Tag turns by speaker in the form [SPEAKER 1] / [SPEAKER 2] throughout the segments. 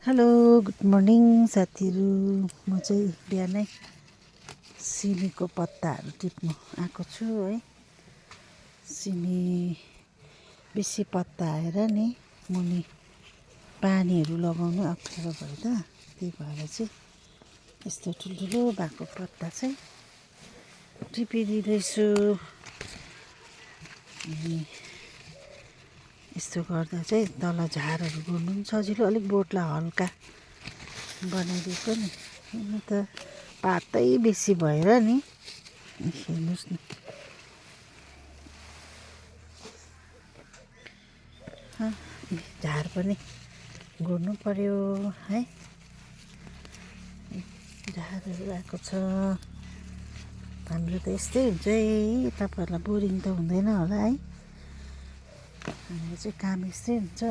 [SPEAKER 1] Hello good morning साथीहरू। म चाहिँ बिहानै सिमीको पत्ताहरू टिप्नु आएको छु है। सिमी बेसी पत्ता आएर नि मुनि पानीहरू लगाउनु अप्ठ्यारो भयो त, त्यही भएर चाहिँ यस्तो ठुल्ठुलो भएको पत्ता चाहिँ टिपिदिँदैछु। अनि यस्तो गर्दा चाहिँ तल झारहरू गर्नु पनि सजिलो, अलिक बोटलाई हल्का बनाइदिएको नि। हुन त पातै बेसी भएर नि, हेर्नुहोस् न, झार पनि गोड्नु पर्यो है। झारहरू आएको छ। हाम्रो त यस्तै हुन्छ है, तपाईँहरूलाई बोरिङ त हुँदैन होला है। हाम्रो चाहिँ काम यस्तै हुन्छ,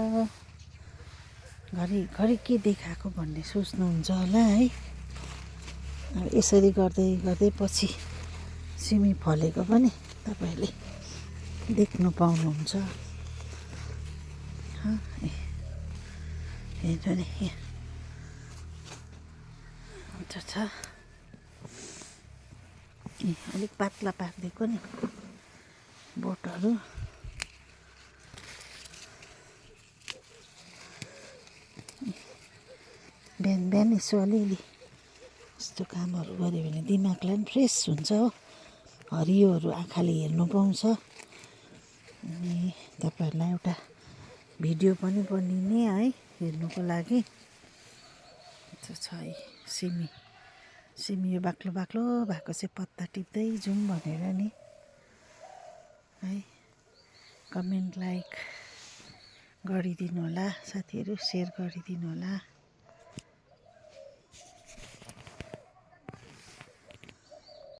[SPEAKER 1] घरिघरि के देखाएको भन्ने सोच्नुहुन्छ होला है। अब यसरी गर्दै गर्दै पछि सिमी फलेको पनि तपाईँहरूले देख्नु पाउनुहुन्छ। हेर्नु नि, हुन्छ छ अलिक पातला पारिदिएको नि बोटहरू। बिहान बिहान यसो अलिअलि यस्तो कामहरू गऱ्यो भने दिमागलाई पनि फ्रेस हुन्छ हो। हरियोहरू आँखाले हेर्नु पाउँछ। अनि तपाईँहरूलाई एउटा भिडियो पनि बनिने है, हेर्नुको लागि। त्यो छ है सिमी यो बाक्लो बाक्लो भएको चाहिँ पत्ता टिप्दै जाउँ भनेर नि है। कमेन्ट लाइक गरिदिनु होला साथीहरू, सेयर गरिदिनु होला।